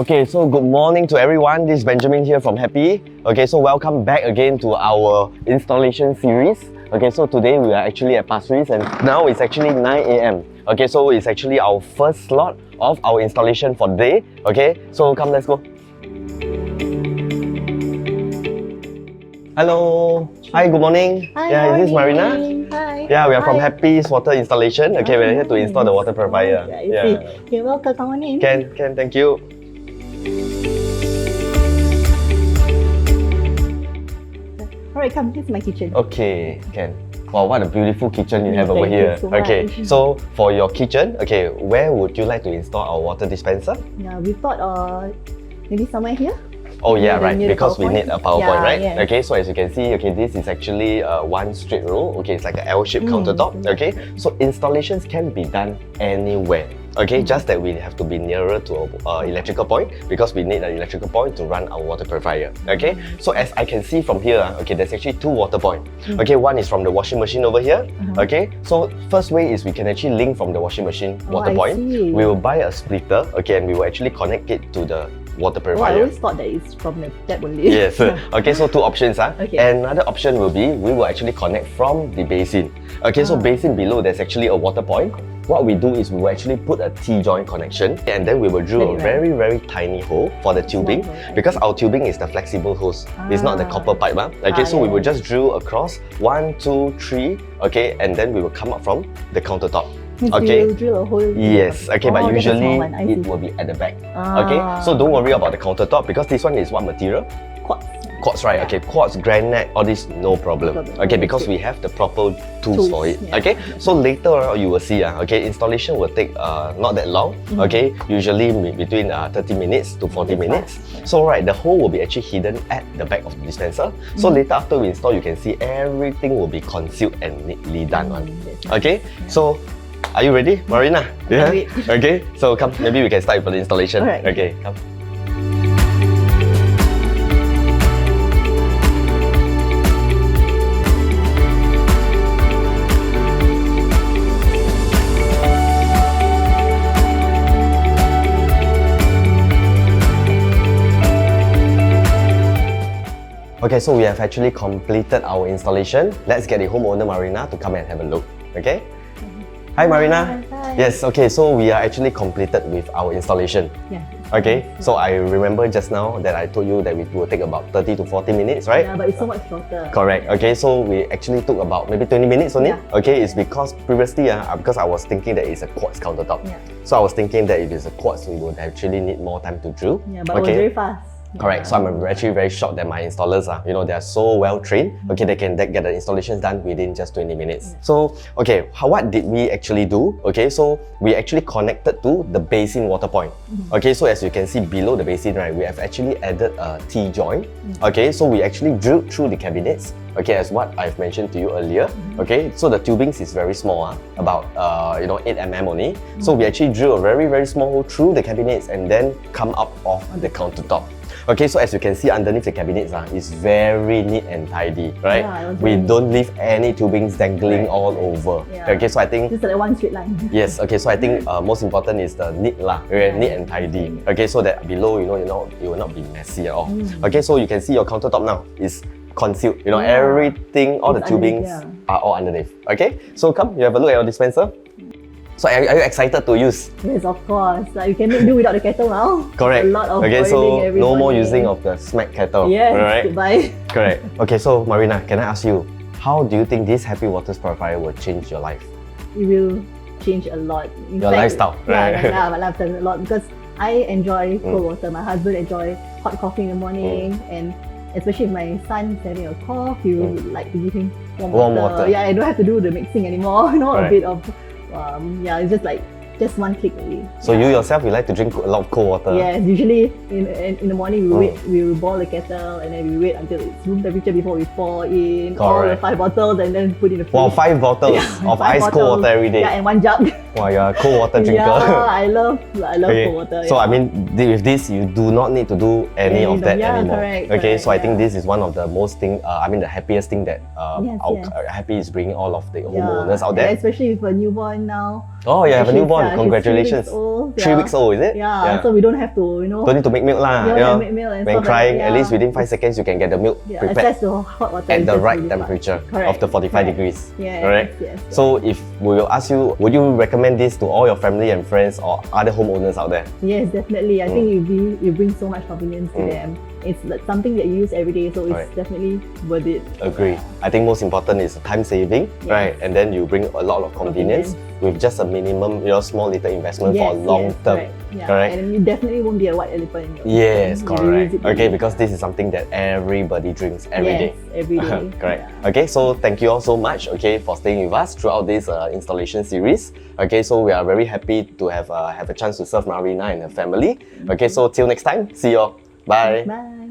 Okay, so good morning to everyone. This is Benjamin here from Happie. Okay, so welcome back again to our installation series. Okay, so today we are actually at Pasir Ris and now it's actually 9 AM. Okay, so it's actually our first slot of our installation for the day. Okay, so come, let's go. Hello. Hi, good morning. Hi, is this Mareenah? Hi. Yeah, we are from Hi. Happie's water installation. Okay, we're here to install the water purifier. You're welcome, come on in. Can, thank you. Alright, come, here's my kitchen. Okay, can. Wow, what a beautiful kitchen you have over Thank you here. so Okay, much. so for your kitchen, okay, where would you like to install our water dispenser? Yeah, we thought maybe somewhere here. Oh yeah, Near right, the because we PowerPoint. need a PowerPoint, Yeah, right? yes. Okay, so as you can see, okay, this is actually one straight row. Okay, it's like an L-shaped countertop. Okay, so installations can be done anywhere. Okay, just that we have to be nearer to an electrical point because we need an electrical point to run our water purifier. Okay, so as I can see from here, okay, there's actually two water points. Okay, one is from the washing machine over here. Okay, so first way is we can actually link from the washing machine water I point. see. We will buy a splitter, okay, and we will actually connect it to the water I purifier. always thought that it's from the tap only. Yes. Okay, so two options. Okay. Another option will be we will actually connect from the basin. Okay, so basin below there's actually a water point. What we do is we will actually put a T-joint connection and then we will drill a very, very tiny hole for the tubing because our tubing is the flexible hose. It's not the copper pipe. Okay, so we will just drill across 1, 2, 3, okay, and then we will come up from the countertop. Okay. You drill a hole. Yes, okay, but that's a usually small one, I it see. will be at the back. Okay, so don't worry about the countertop because this one is what material? Quartz. Quartz, right? Okay, quartz, granite, all this, no problem. Okay, because we have the proper tools for it. yeah. Okay, so later on you will see, okay, installation will take not that long. Okay, usually between 30 minutes to 40 minutes. So right, the hole will be actually hidden at the back of the dispenser. So later after we install, you can see everything will be concealed and neatly done. Okay, so are you ready, Mareenah? Yeah. Okay, so come, maybe we can start with the installation. Alright. Okay, come. Okay, so we have actually completed our installation. Let's get the homeowner Mareenah to come and have a look. Okay? Hi Mareenah. Hi. Yes, okay, so we are actually completed with our installation. Yeah. Okay, so I remember just now that I told you that it will take about 30 to 40 minutes, right? Yeah, but it's so much shorter. Correct. Okay, so we actually took about maybe 20 minutes only. Yeah. Okay, it's because previously, because I was thinking that it's a quartz countertop. Yeah. So I was thinking that if it's a quartz, we would actually need more time to drill. Yeah, but it was very fast. Correct. So I'm actually very shocked that my installers are, they are so well trained. Okay, they can get the installations done within just 20 minutes. So, okay, what did we actually do? Okay, so we actually connected to the basin water point. Okay, so as you can see below the basin, right, we have actually added a T-joint. Okay, so we actually drilled through the cabinets. Okay, as what I've mentioned to you earlier. Okay, so the tubings is very small, about 8 mm only. So we actually drill a very, very small hole through the cabinets and then come up off the countertop. Okay, so as you can see underneath the cabinets, it's very neat and tidy, right? Yeah, we don't leave any tubings dangling all over. Yeah. Okay, so I think Just like one straight line. yes. Okay, so I think most important is the neat neat and tidy. Okay, so that below, it will not be messy at all. Okay, so you can see your countertop now is concealed. Everything, all the It's tubings underneath, are all underneath. Okay, so come, you have a look at your dispenser. So are you excited to use? Yes, of course. Like you can make do without the kettle now. Correct. A lot of okay, so boiling every no more morning. using of the smack kettle. Yes, Alright? goodbye. Correct. Okay, so Mareenah, can I ask you, how do you think this Happie Water Purifier will change your life? It will change a lot. In Your lifestyle, right? Yeah, my lifestyle a lot because I enjoy cold water. My husband enjoy hot coffee in the morning, and especially if my son's having a cough, he would like to give him warm water. Yeah, I don't have to do the mixing anymore. A bit of it's just like just one click away. So you yourself, you like to drink a lot of cold water? Yes, usually in the morning we will boil the kettle and then we wait until it's room temperature before we pour in all the 5 bottles and then put in the fridge. Wow, 5 bottles of ice cold water every day. Yeah, and 1 jug. Wow, you're a cold water drinker. Yeah, I love cold water. So I mean, with this, you do not need to do any of that anymore. Correct, so I think this is one of the most the happiest thing that Yes. Happie is bringing all of the homeowners out there. And especially with a newborn now. Oh, you have a newborn. she's congratulations. 3 weeks old. 3 weeks old, is it? Yeah, so we don't have to, Don't need to make milk lah. make milk and When stuff crying, like that. at least within 5 seconds you can get the milk prepared access to hot water at is the just right really temperature fast. of the 45 degrees. Yes, Correct? yes. So if we will ask you, would you recommend this to all your family and friends or other homeowners out there? Yes, definitely. I think you bring so much convenience to them. It's like something that you use every day, so it's definitely worth it. Agree. I think most important is time saving, right? And then you bring a lot of convenience with just a minimum, small little investment for a long term. Correct. And you definitely won't be a white elephant in your Yes, home. correct. Okay, because this is something that everybody drinks every day. Every day. Correct. Okay, so thank you all so much, for staying with us throughout this installation series. Okay, so we are very happy to have a chance to serve Mareenah and her family. Okay, so till next time, see you all. Bye. Bye.